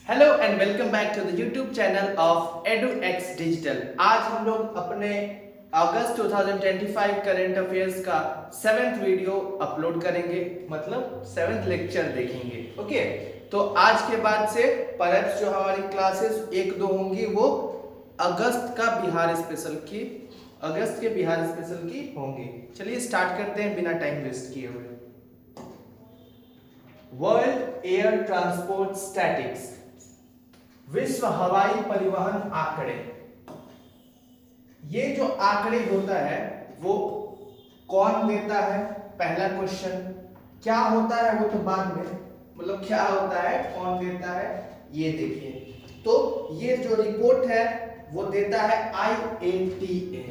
Hello and welcome back to the YouTube channel of EduX Digital. आज हम लोग अपने अगस्त 2025 करंट अफेयर्स का 7th वीडियो अपलोड करेंगे, मतलब 7th लेक्चर देखेंगे। ओके, तो आज के बाद से परहैप्स जो हमारी क्लासेस 1-2 होंगी वो अगस्त के बिहार स्पेशल की होंगी। चलिए स्टार्ट करते हैं बिना टाइम वेस्ट किए हुए। वर्ल्ड एयर ट्रांसपोर्ट स्टैटिक्स, विश्व हवाई परिवहन आंकड़े। ये जो आंकड़े होता है वो कौन देता है, पहला क्वेश्चन। क्या होता है वो तो बाद में, मतलब क्या होता है, कौन देता है, ये देखिए। तो ये जो रिपोर्ट है वो देता है IATA।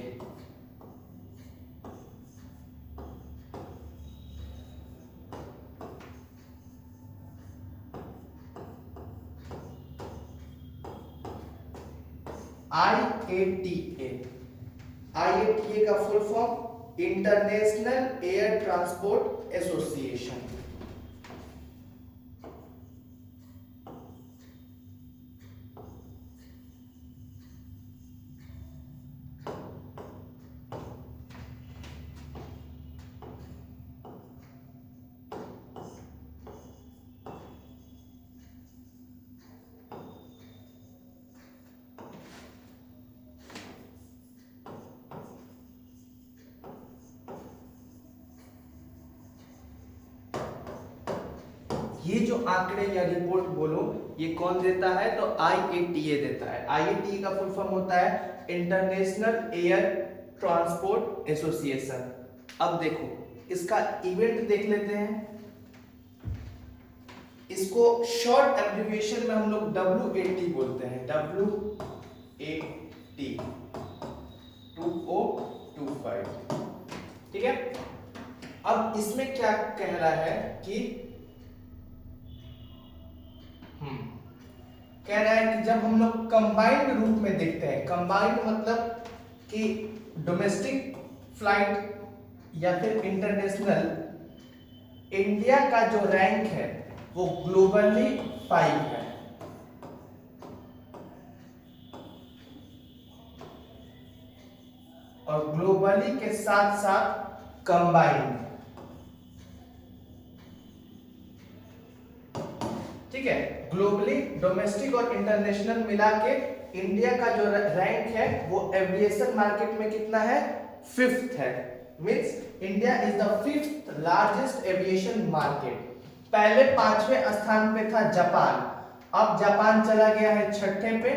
IATA का full form international air transport association. ये जो आंकड़े या रिपोर्ट बोलो ये कौन देता है, तो IATA देता है। IATA का फुल फॉर्म होता है इंटरनेशनल एयर ट्रांसपोर्ट एसोसिएशन। अब देखो इसका इवेंट देख लेते हैं। इसको शॉर्ट एब्रिविएशन में हम लोग WAT बोलते हैं, WAT 2025। ठीक है। अब इसमें क्या कह रहा है कि कह रहा है कि जब हम लोग कंबाइंड रूप में देखते हैं, कंबाइंड मतलब कि डोमेस्टिक फ्लाइट या फिर इंटरनेशनल, इंडिया का जो रैंक है वो ग्लोबली 5 है। और ग्लोबली के साथ साथ कंबाइंड, ठीक है। ग्लोबली डोमेस्टिक और इंटरनेशनल मिला के इंडिया का जो रैंक है वो एविएशन मार्केट में कितना है, 5th है। Means India is the 5th largest aviation market. पहले 5वें स्थान पे था जापान, अब जापान चला गया है 6ठे पे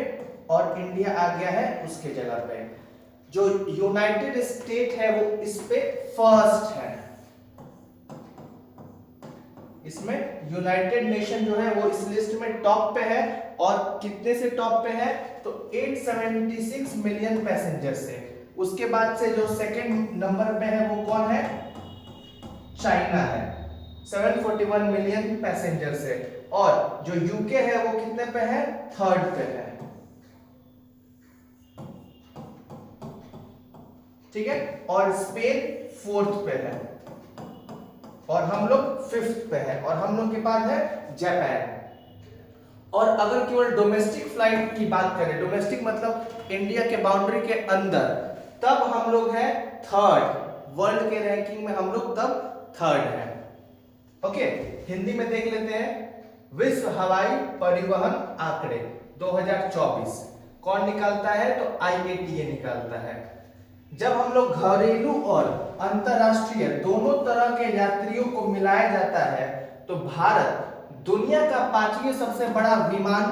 और इंडिया आ गया है उसके जगह पे। जो यूनाइटेड स्टेट है वो इस पे 1st है। इसमें यूनाइटेड नेशन जो है वो इस लिस्ट में टॉप पे है। और कितने से टॉप पे है, तो 876 मिलियन पैसेंजर से। उसके बाद से जो सेकंड नंबर पे है वो कौन है, चाइना है, 741 मिलियन पैसेंजर से। और जो यूके है वो कितने पे है, 3rd पे है। ठीक है। और स्पेन 4th पे है और हम लोग 5th पे है और हम लोग के पास है जापान। और अगर केवल डोमेस्टिक फ्लाइट की बात करें, डोमेस्टिक मतलब इंडिया के बाउंड्री के अंदर, तब हम लोग है 3rd। वर्ल्ड के रैंकिंग में हम लोग तब 3rd है। ओके, हिंदी में देख लेते हैं। विश्व हवाई परिवहन आंकड़े 2024 कौन निकालता है, तो IATA निकालता है। जब हम लोग घरेलू और अंतरराष्ट्रीय दोनों तरह के यात्रियों को मिलाया जाता है तो भारत दुनिया का 5वीं सबसे बड़ा विमान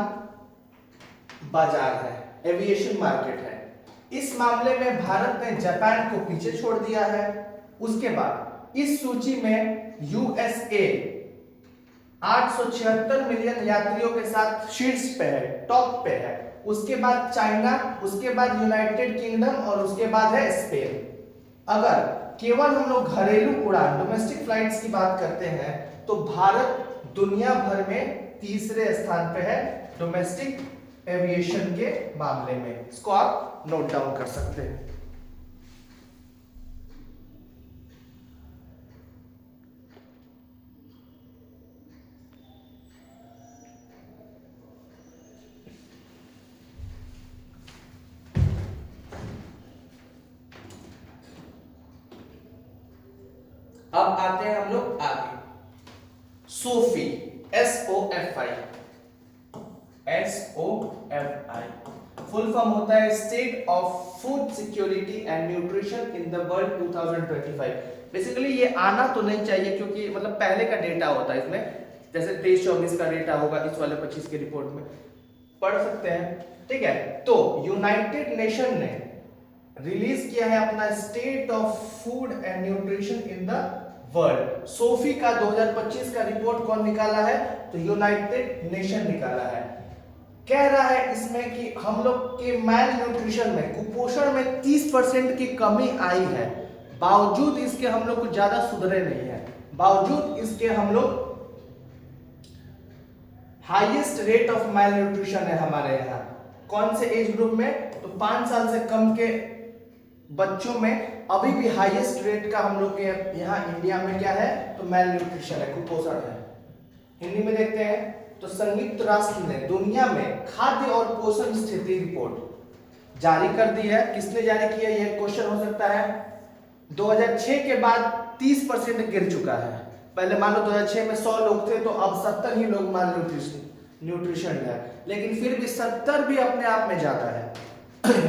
बाजार है, एविएशन मार्केट है। इस मामले में भारत ने जापान को पीछे छोड़ दिया है। उसके बाद इस सूची में USA 876 मिलियन यात्रियों के साथ शीर्ष पे है, टॉप पे है। उसके बाद चाइना, उसके बाद यूनाइटेड किंगडम और उसके बाद है स्पेन। अगर केवल हम लोग घरेलू उड़ान डोमेस्टिक फ्लाइट्स की बात करते हैं तो भारत दुनिया भर में 3रे स्थान पे है डोमेस्टिक एविएशन के मामले में। इसको आप नोट डाउन कर सकते हैं। अब आते हैं हम लोग आगे। सोफी, SOFI, फुल फॉर्म होता है state of food security and nutrition in the world 2025। Basically ये आना तो नहीं चाहिए क्योंकि मतलब पहले का डेटा होता है इसमें, जैसे 23-24 का डेटा होगा, इस वाले 25 के रिपोर्ट में पढ़ सकते हैं। ठीक है, तो यूनाइटेड नेशन ने रिलीज किया है अपना state of food and nutrition in the world. Sophie का 2025 का रिपोर्ट कौन निकाला है? तो यूनाइटेड नेशन निकाला है। कह रहा है इसमें कि हम लोग के मैल न्यूट्रिशन में, कुपोषण में 30% की कमी आई है। बावजूद इसके हम लोग कुछ ज्यादा सुधरे नहीं है, बावजूद इसके हम लोग highest rate of malnutrition है हमारे यहाँ। कौन से एज ग्रुप में? तो 5 साल से कम के बच्चों में अभी भी हाईएस्ट रेट का हम लोग के यहाँ इंडिया में क्या है? तो मैल न्यूट्रिशन है, कुपोषण है। हिंदी में देखते हैं तो संयुक्त राष्ट्र ने दुनिया में खाद्य और पोषण स्थिति रिपोर्ट जारी कर दी है। किसने जारी किया? यह क्वेश्चन हो सकता है। 2006 के बाद 30% गिर चुका है। पहले मान लो 2006 में 100 लोग थे तो अब 70 ही लोग माल न्यूट्रिशन है, लेकिन फिर भी 70 भी अपने आप में ज्यादा है।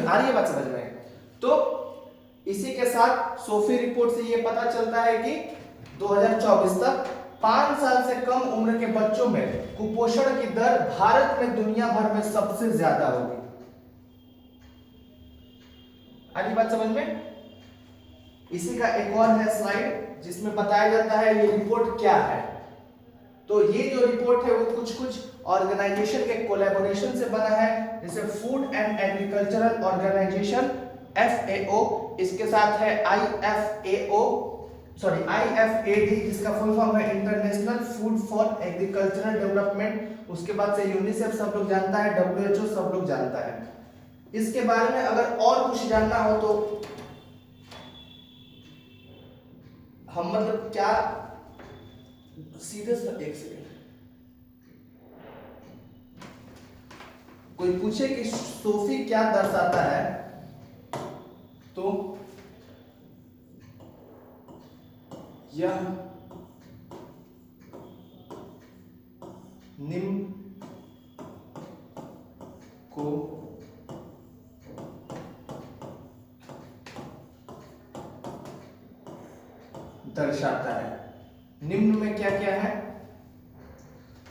आ रही है बात समझ में? तो इसी के साथ सोफी रिपोर्ट से ये पता चलता है कि 2024 तक 5 साल से कम उम्र के बच्चों में कुपोषण की दर भारत में दुनिया भर में सबसे ज्यादा होगी। आ रही बात समझ में? इसी का एक और है स्लाइड जिसमें बताया जाता है ये रिपोर्ट क्या है। तो ये जो रिपोर्ट है वो कुछ ऑर्गेनाइजेशन के कोलैबोरेशन से बना है, जैसे food and agricultural organisation FAO, इसके साथ है IFAD जिसका फुल फॉर्म है international food for agricultural development, उसके बाद से यूनिसेफ सब लोग जानता है, WHO सब लोग जानता है। इसके बारे में अगर और कुछ जानना हो तो हम मतलब क्या सीधे एक सेकंड, कोई पूछे कि सोफी क्या दर्शाता है तो यह निम्न को दर्शाता है। निम्न में क्या क्या है?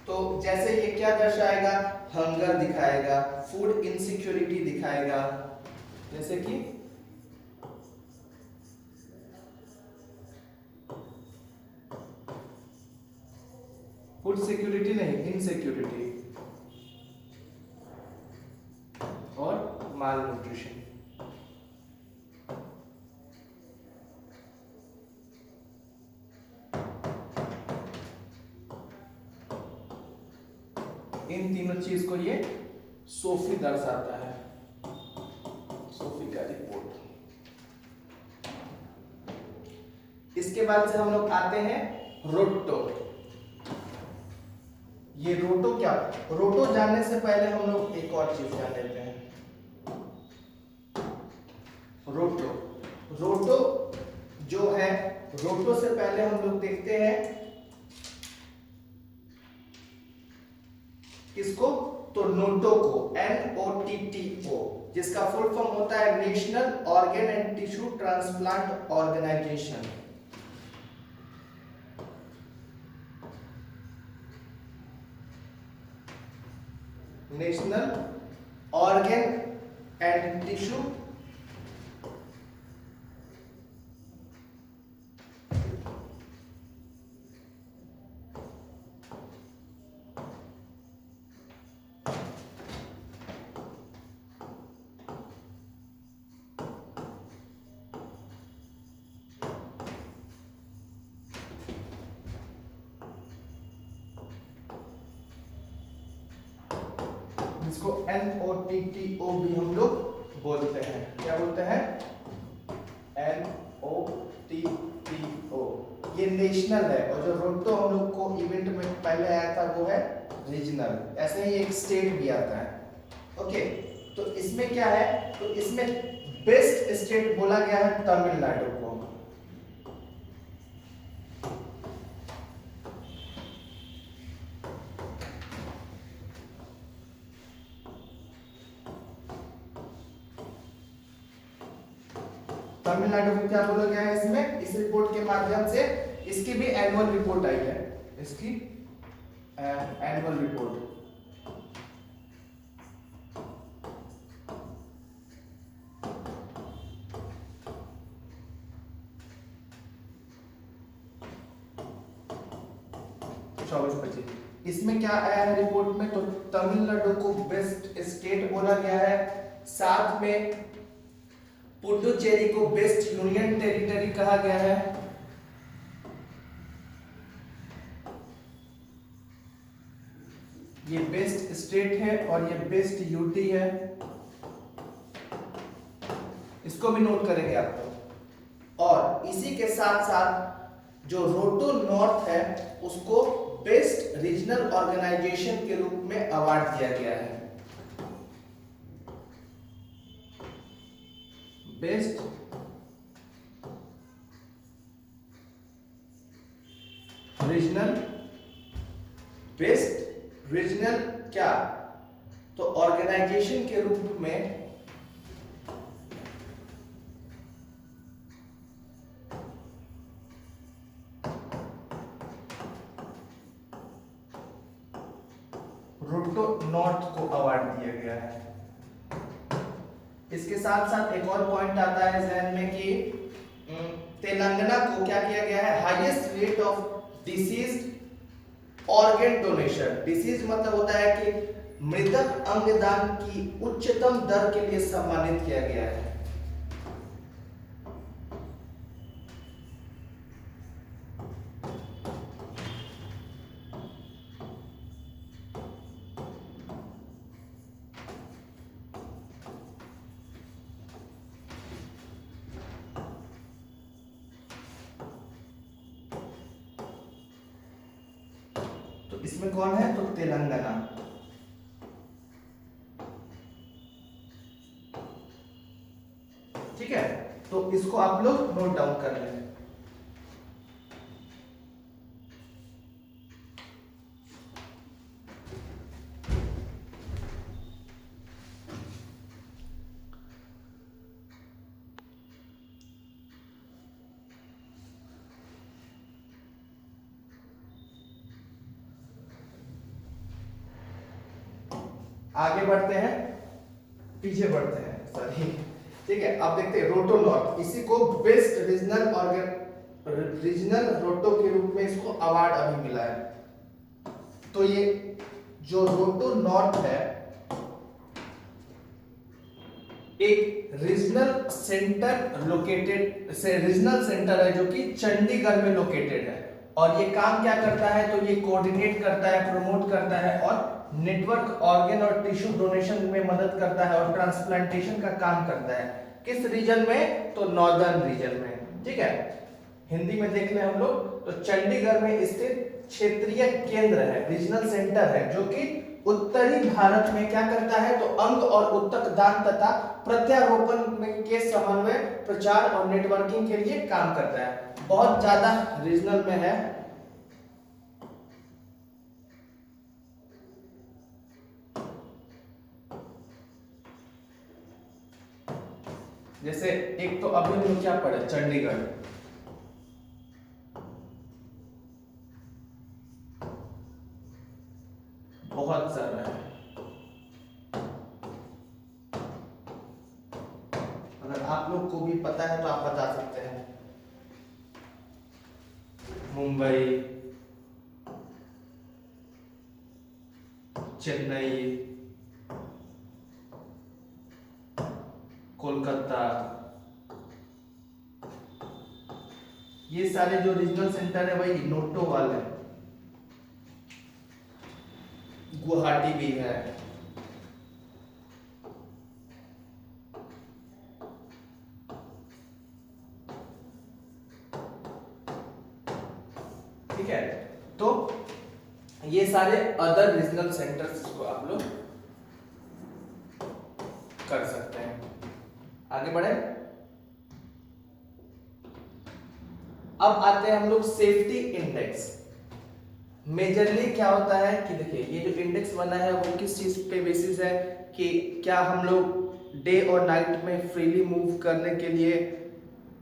तो जैसे ये क्या दर्शाएगा? हंगर दिखाएगा, फूड इनसिक्योरिटी दिखाएगा, जैसे कि फूड सिक्योरिटी नहीं, इनसिक्योरिटी और माल न्यूट्रिशन। इन तीनों चीज को ये सोफी दर्शाता है, सोफी का रिपोर्ट। इसके बाद से हम लोग आते हैं रोटो। ये रोटो क्या? रोटो जानने से पहले हम लोग एक और चीज जान लेते हैं। रोटो जो है, रोटो से पहले हम लोग देखते हैं किसको? तो नोटो को, NOTTO, जिसका फुल फॉर्म होता है national organ and tissue transplant organisation. National organ and tissue जिसको NOTTO भी हम लोग बोलते हैं। क्या बोलते हैं? NOTTO। ये नेशनल है, और जो रोटो हम लोग को इवेंट में पहले आया था वो है रीजनल। ऐसे ही एक स्टेट भी आता है। ओके, तो इसमें क्या है? तो इसमें बेस्ट स्टेट बोला गया है तमिलनाडु को। तमिलनाडु को क्या बोला गया है इसमें, इस रिपोर्ट के माध्यम से। इसकी भी एनुअल रिपोर्ट आई है, इसकी एनुअल रिपोर्ट। इसमें क्या आया है रिपोर्ट में, तो तमिलनाडु को बेस्ट स्टेट बोला गया है, साथ में पुडुचेरी को बेस्ट यूनियन टेरिटरी कहा गया है, ये बेस्ट स्टेट है और ये बेस्ट यूटी है, इसको भी नोट करेंगे आप लोग। और इसी के साथ साथ जो रोटो नॉर्थ है उसको बेस्ट रीजनल ऑर्गेनाइजेशन के रूप में अवार्ड दिया गया है, बेस्ट रीजनल, बेस्ट रीजनल क्या, तो ऑर्गेनाइजेशन के रूप में रोटो नॉर्थ को अवार्ड दिया गया है। इसके साथ साथ एक और पॉइंट आता है जहन में कि तेलंगाना को क्या किया गया है, highest rate of deceased organ donation. Disease मतलब होता है कि मृतक अंगदान की उच्चतम दर के लिए सम्मानित किया गया है। इसमें कौन है, तो तेलंगाना। ठीक है, तो इसको आप लोग नोट डाउन कर लें। आगे बढ़ते हैं, पीछे बढ़ते हैं, सॉरी। ठीक है, अब देखते हैं रोटो नॉर्थ, इसी को बेस्ट रीजनल रोटो के रूप में इसको अवार्ड अभी मिला है। तो ये जो रोटो नॉर्थ है एक रीजनल सेंटर है जो कि चंडीगढ़ में लोकेटेड है, और ये काम क्या करता है, तो ये कोऑर्डिनेट करता है, प्रमोट करता है और नेटवर्क ऑर्गन और टिश्यू डोनेशन में मदद करता है और ट्रांसप्लांटेशन का काम करता है। किस रीजन में, तो नॉर्दर्न रीजन में। ठीक है, हिंदी में देख लें हम लोग, तो चंडीगढ़ में स्थित क्षेत्रीय केंद्र है, रीजनल सेंटर है, जो कि उत्तरी भारत में क्या करता है, तो अंग और उत्तक दान तथा प्रत्यारोपण में के समन्वय, प्रचार और नेटवर्किंग के लिए काम करता है। बहुत ज्यादा रीजनल में है। जैसे एक तो अभी हम क्या पढ़े, चंडीगढ़, बहुत ज्यादा है। अगर आप लोग को भी पता है तो आप बता सकते हैं। मुंबई, चेन्नई, कोलकाता, ये सारे जो रीजनल सेंटर है वही नोटो वाले। गुवाहाटी भी है। ठीक है, तो ये सारे अदर रीजनल सेंटर्स को आप लोग कर सकते हैं। आगे बढ़े, अब आते हैं हम लोग सेफ्टी इंडेक्स। मेजरली क्या होता है कि देखिए ये जो इंडेक्स बना है वो किस चीज पे बेसिस है, कि क्या हम लोग डे और नाइट में फ्रीली मूव करने के लिए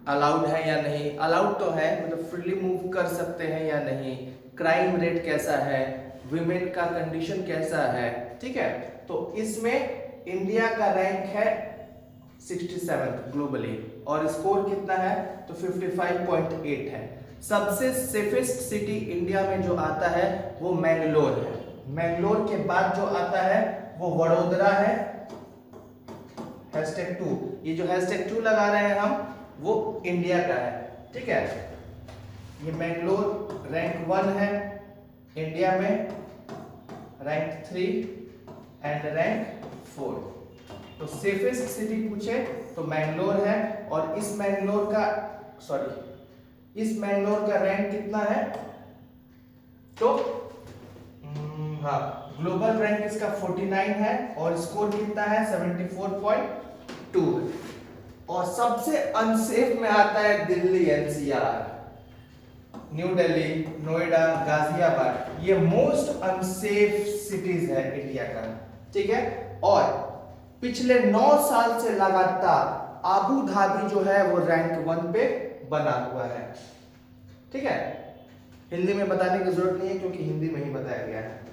अलाउड है या नहीं, अलाउड तो है, मतलब फ्रीली मूव कर सकते हैं या नहीं, क्राइम रेट कैसा है, विमेन का कंडीशन कैसा है, ठीक है। तो इसमें इंडिया का रैंक है 67 ग्लोबली और स्कोर कितना है तो 55.8 है। सबसे सेफेस्ट सिटी इंडिया में जो आता है वो मैंगलोर है। मैंगलोर के बाद जो आता है वो वडोदरा है, #2। ये जो #2 लगा रहे हैं हम वो इंडिया का है, ठीक है। ये मैंगलोर रैंक 1 है इंडिया में, रैंक 3 एंड रैंक 4। तो सेफेस्ट सिटी पूछे तो मैंगलोर है और इस मैंगलोर का रैंक कितना है तो हाँ, ग्लोबल रैंक इसका 49 है और स्कोर कितना है 74.2। और सबसे अनसेफ में आता है दिल्ली एनसीआर, न्यू दिल्ली, नोएडा, गाजियाबाद, ये मोस्ट अनसेफ सिटीज है इंडिया का, ठीक है। और पिछले 9 साल से लगातार आबू धाबी जो है वो रैंक 1 पे बना हुआ है, ठीक है। हिंदी में बताने की जरूरत नहीं है क्योंकि हिंदी में ही बताया गया है।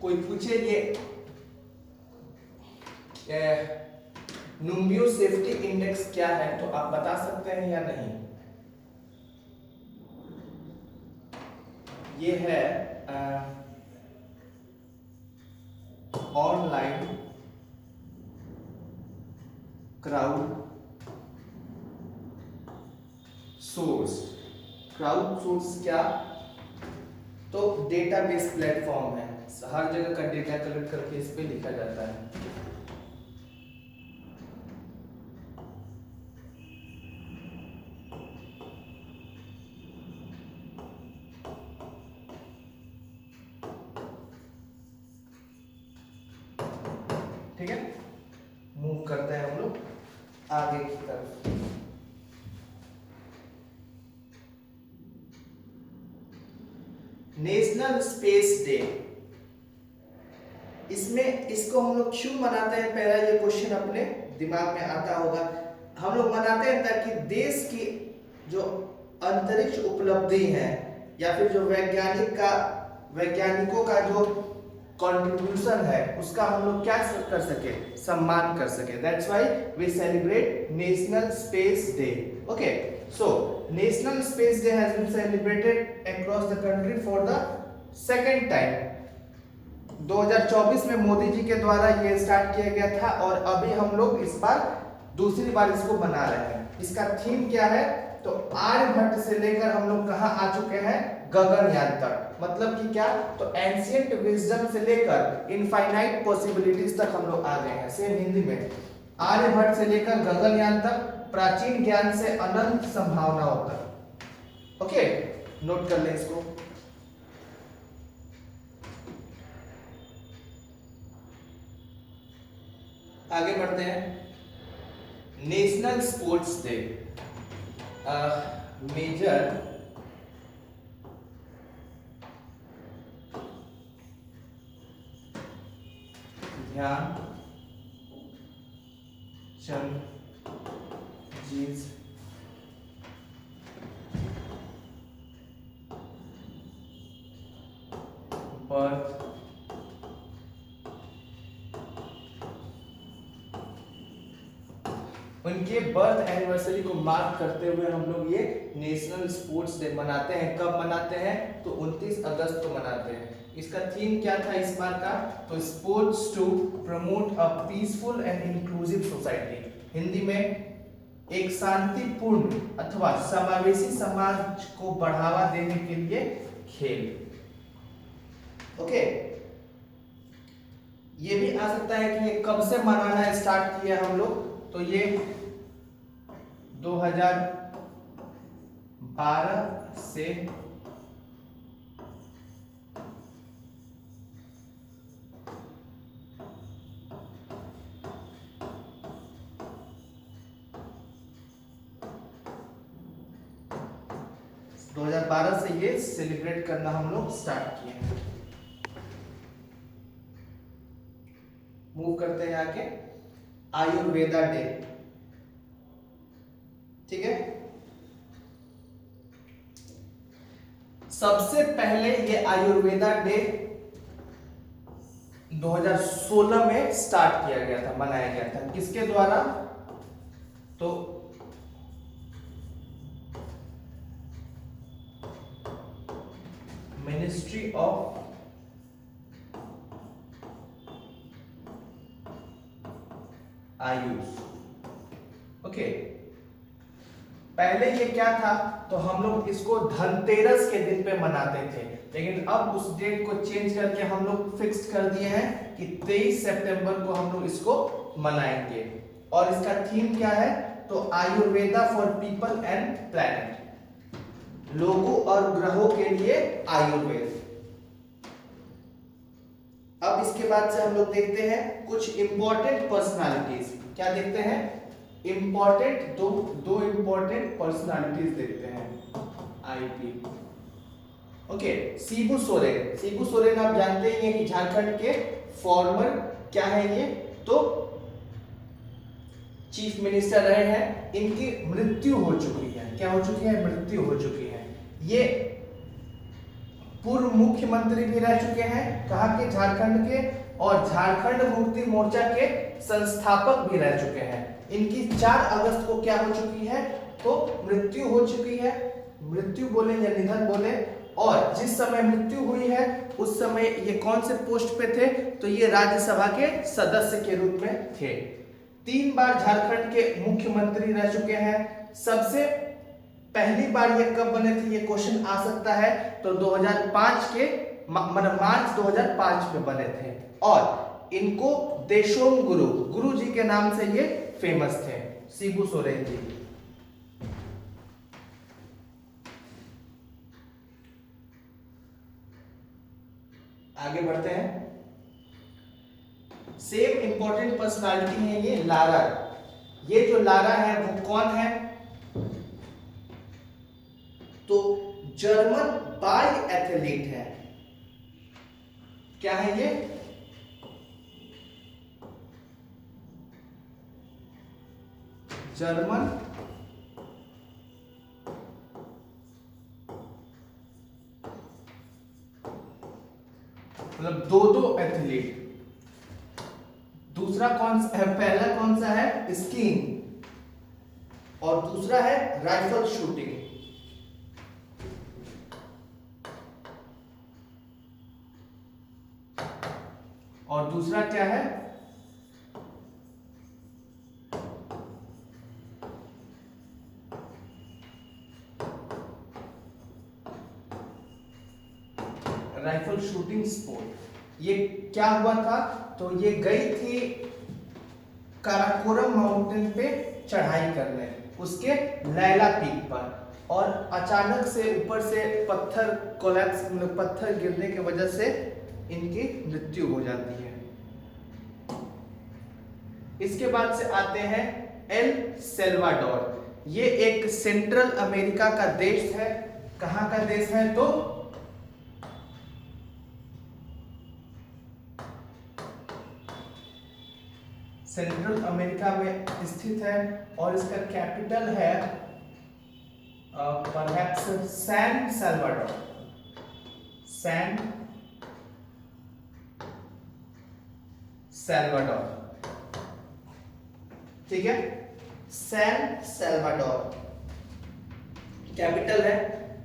कोई पूछे ये नुम्बियो सेफ्टी इंडेक्स क्या है तो आप बता सकते हैं या नहीं। ये है ऑनलाइन क्राउड सोर्स क्या तो डेटाबेस प्लेटफॉर्म है, हर जगह का डेटा कलेक्ट करके इस पे लिखा जाता है। ठीक है, मूव करते हैं हम लोग आगे की तरफ। नेशनल स्पेस डे, इसमें इसको हम लोग क्यों मनाते हैं, पहला ये क्वेश्चन अपने दिमाग में आता होगा। हम लोग मनाते हैं ताकि देश की जो अंतरिक्ष उपलब्धि है या फिर जो वैज्ञानिकों का जो कंट्रीब्यूशन है उसका हम लोग क्या कर सके, सम्मान कर सके। That's why we celebrate national space day. Okay, so national space day has been celebrated across the country for the second time. 2024 में मोदी जी के द्वारा ये स्टार्ट किया गया था और अभी हम लोग इस बार दूसरी बार इसको मना रहे हैं। इसका थीम क्या है तो आर्यभट्ट से लेकर हम लोग कहां आ चुके हैं, गगनयान तक। मतलब कि क्या तो एंशिएंट विजडम से लेकर इनफाइनाइट पॉसिबिलिटीज तक हम लोग आ गए हैं। सेम हिंदी में, आर्यभट्ट से लेकर गगनयान तक, प्राचीन ज्ञान से अनंत संभावनाओं तक। ओके, नोट कर लें इसको। आगे बढ़ते हैं। National sports day, major Dhyanchand ji's birth उनके बर्थ एनिवर्सरी को मार्क करते हुए हम लोग ये नेशनल स्पोर्ट्स डे मनाते हैं। कब मनाते हैं तो 29 अगस्त को मनाते हैं। इसका थीम क्या था इस बार का तो sports to promote a peaceful and inclusive society. Hindi में एक शांतिपूर्ण अथवा समावेशी समाज को बढ़ावा देने के लिए खेल। ओके, ये भी आ सकता है कि ये कब से मनाना स्टार्ट किया हम लोग तो ये 2012 से 2012 से ये सेलिब्रेट करना हम लोग स्टार्ट किए हैं। मूव करते हैं आगे, आयुर्वेदा डे। ठीक है, सबसे पहले ये आयुर्वेदा डे 2016 में स्टार्ट किया गया था, मनाया गया था। किसके द्वारा? तो मिनिस्ट्री ऑफ आयुष। ओके, पहले ये क्या था, तो हम लोग इसको धनतेरस के दिन पे मनाते थे, लेकिन अब उस डेट को चेंज करके हम लोग फिक्स कर दिए हैं कि 23 सितंबर को हम लोग इसको मनाएंगे। और इसका थीम क्या है? तो Ayurveda for people and planet, लोगों और ग्रहों के लिए आयुर्वेद। अब इसके बाद से हम लोग देखते हैं कुछ इंपॉर्टेंट पर्सनालिटीज। क्या देखते हैं? इंपॉर्टेंट दो इंपॉर्टेंट पर्सनालिटीज देखते हैं। आईपी। ओके, शिबू सोरेन। शिबू सोरेन आप जानते ही हैं कि झारखंड के फॉर्मर क्या है ये, तो चीफ मिनिस्टर रहे हैं। इनकी मृत्यु हो चुकी है। क्या हो चुकी है? मृत्यु हो चुकी है। ये पूर्व मुख्यमंत्री भी रह चुके हैं, कहाँ के? झारखंड के। और झारखंड मुक्ति मोर्चा के संस्थापक भी रह चुके हैं। इनकी 4 अगस्त को क्या हो चुकी है? तो मृत्यु हो चुकी है। मृत्यु बोले या निधन बोले। और जिस समय मृत्यु हुई है उस समय ये कौन से पोस्ट पे थे? तो ये राज्यसभा के सदस्य के रूप में थे। 3 बार झारखंड के मुख्यमंत्री रह चुके हैं। सबसे पहली बार ये कब बने थे, ये क्वेश्चन आ सकता है। तो 2005 के मार्च 2005 में बने थे। और इनको देशोम गुरु जी के नाम से ये फेमस थे, शिबू सोरेन जी। आगे बढ़ते हैं। सेम इंपॉर्टेंट पर्सनालिटी है ये लारा। ये जो लारा है वो कौन है? तो जर्मन बाई एथलीट है। क्या है ये? जर्मन मतलब दो एथलीट। दूसरा कौन सा है? पहला कौन सा है? स्कीइंग। और दूसरा है राइफल शूटिंग। और दूसरा क्या है? Rifle shooting sport. ये क्या हुआ था? तो ये गई थी काराकोरम माउंटेन पे चढ़ाई करने, उसके लैला पीक पर। और अचानक से ऊपर से पत्थर कोलैप्स, मतलब पत्थर गिरने की वजह से इनकी मृत्यु हो जाती है। इसके बाद से आते हैं एल सेल्वाडोर। ये एक सेंट्रल अमेरिका का देश है। कहां का देश है? तो सेंट्रल अमेरिका में स्थित है। और इसका कैपिटल है perhaps San Salvador. San Salvador, ठीक है, सैन सैल्वाडोर कैपिटल है।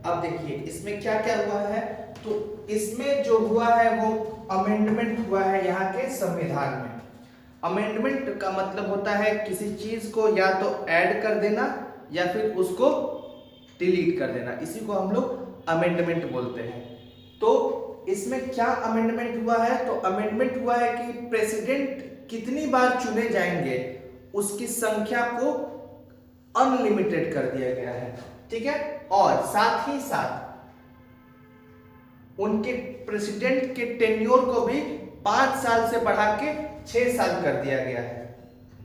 अब देखिए इसमें क्या क्या हुआ है। तो इसमें जो हुआ है वो अमेंडमेंट हुआ है यहाँ के संविधान में। अमेंडमेंट का मतलब होता है किसी चीज को या तो ऐड कर देना या फिर उसको डिलीट कर देना, इसी को हम लोग अमेंडमेंट बोलते हैं। तो इसमें क्या अमेंडमेंट हुआ है? तो अमेंडमेंट हुआ है कि प्रेसिडेंट कितनी बार चुने जाएंगे उसकी संख्या को अनलिमिटेड कर दिया गया है, ठीक है। और साथ ही साथ उनके प्रेसिडेंट के टेन्योर को भी 5 साल से बढ़ा के 6 साल कर दिया गया है,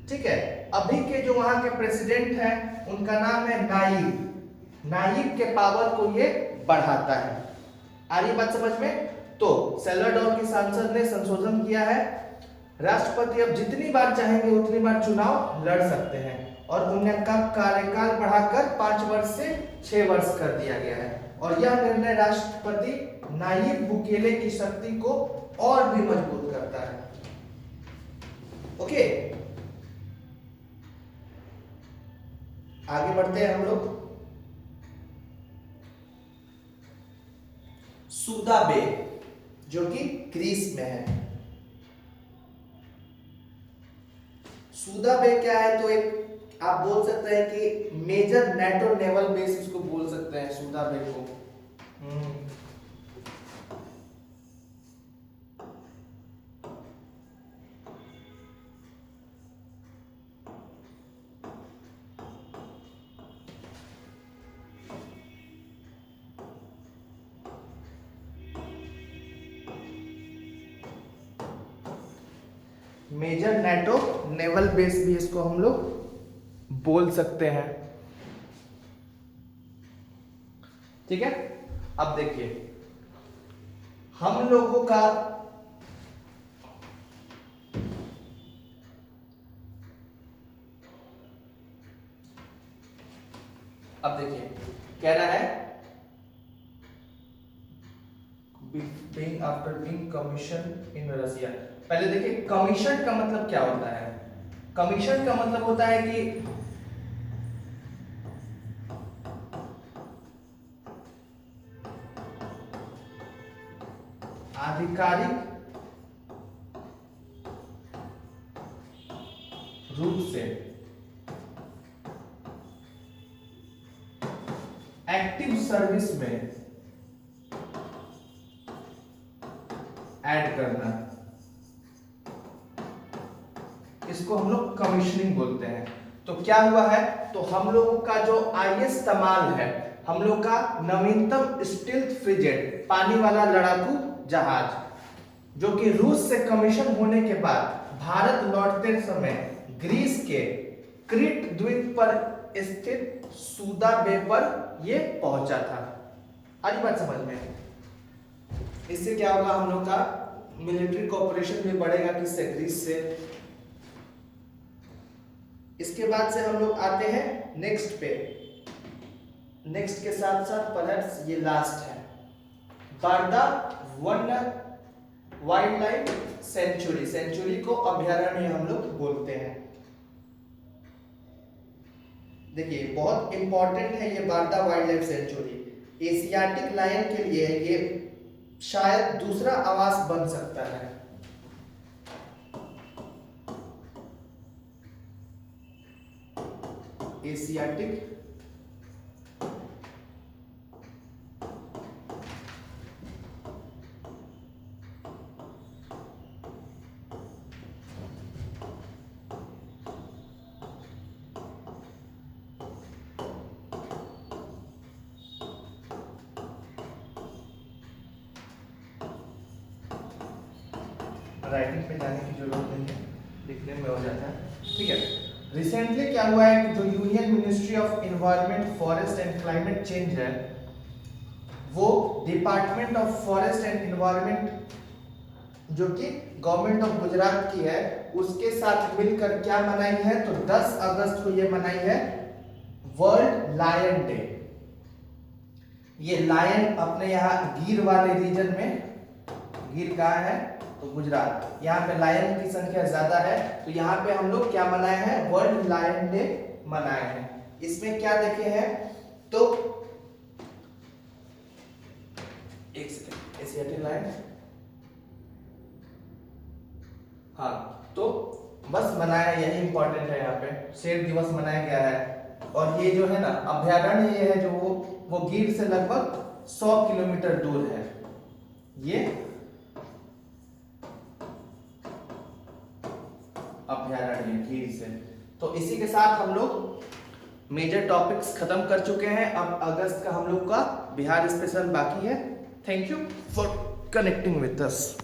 ठीक है। अभी के जो वहां के प्रेसिडेंट हैं उनका नाम है नायब, नाइब के पावर को ये बढ़ाता है। आ रही बात समझ में? तो सेल्वाडोर के सांसद ने संशोधन किया है, राष्ट्रपति अब जितनी बार चाहेंगे उतनी बार चुनाव लड़ सकते हैं और उनका कार्यकाल बढ़ाकर 5 वर्ष से 6 वर्ष कर दिया गया है। और यह निर्णय राष्ट्रपति नायब बुकेले की शक्ति को और भी मजबूत करता है। ओके, आगे बढ़ते हैं हम लोग। सूदा बे जो कि ग्रीस में है। सूदा बे क्या है? तो एक आप बोल सकते हैं कि मेजर नेटो नेवल बेस इसको बोल सकते हैं, सूदा बे को। मेजर नेटो नेवल बेस भी इसको हम लोग बोल सकते हैं। ठीक है, अब देखिए हम लोगों का अब देखिए कह रहा है being after being commissioned in Russia। पहले देखिए कमीशन का मतलब क्या होता है? कमीशन का मतलब होता है कि आधिकारिक रूप से एक्टिव सर्विस में ऐड करना, इसको हम लोग कमीशनिंग बोलते हैं। तो क्या हुआ है? तो हम लोगों का जो आईएस तमाल है, हम लोग का नवीनतम स्टील्थ फ्रिगेट पानी वाला लड़ाकू जहाज, जो कि रूस से कमीशन होने के बाद भारत लौटते समय ग्रीस के क्रीट द्वीप पर स्थित सूदा बे पर ये पहुंचा था। आज बात समझ में? इससे क्या होगा? हम लोग का मिलिट्री कोऑपरेशन भी बढ़ेगा। किससे? ग्रीस से। इसके बाद से हम लोग आते हैं नेक्स्ट पे। नेक्स्ट के साथ साथ परहैप्स ये लास्ट है, Barda wildlife sanctuary. Sanctuary को अभयारण्य हम लोग बोलते हैं। देखिए बहुत इंपॉर्टेंट है ये Barda wildlife sanctuary. Asiatic lion के लिए ये शायद दूसरा आवास बन सकता है। एशियाटिक राइटिंग पे जाने की जरूरत नहीं है, लिखने में हो जाता है। ठीक है, रिसेंटली क्या हुआ है कि जो union ministry of environment forest and climate change है, वो department of forest and environment जो कि गवर्नमेंट ऑफ गुजरात की है, उसके साथ मिलकर क्या मनाई है? तो 10 अगस्त को ये मनाई है वर्ल्ड लायन डे। ये लायन अपने यहाँ गिर वाले रीजन में, गिर कहाँ है? तो गुजरात। यहाँ पे लायन की संख्या ज्यादा है, तो यहाँ पे हम लोग क्या मनाए हैं? वर्ल्ड लायन डे मनाए हैं। इसमें क्या देखे हैं? तो एक सेकंड, एशियाटिक लायन, हाँ, तो बस मनाया, यही इंपॉर्टेंट है। यहाँ पे शेर दिवस मनाया गया है। और ये जो है ना अभयारण्य, ये है जो वो गिर से लगभग 100 किलोमीटर दूर है। ये अभयारण्य गिर से। तो इसी के साथ हम लोग मेजर टॉपिक्स खत्म कर चुके हैं। अब अगस्त का हम लोग का बिहार स्पेशल बाकी है। Thank you for connecting with us.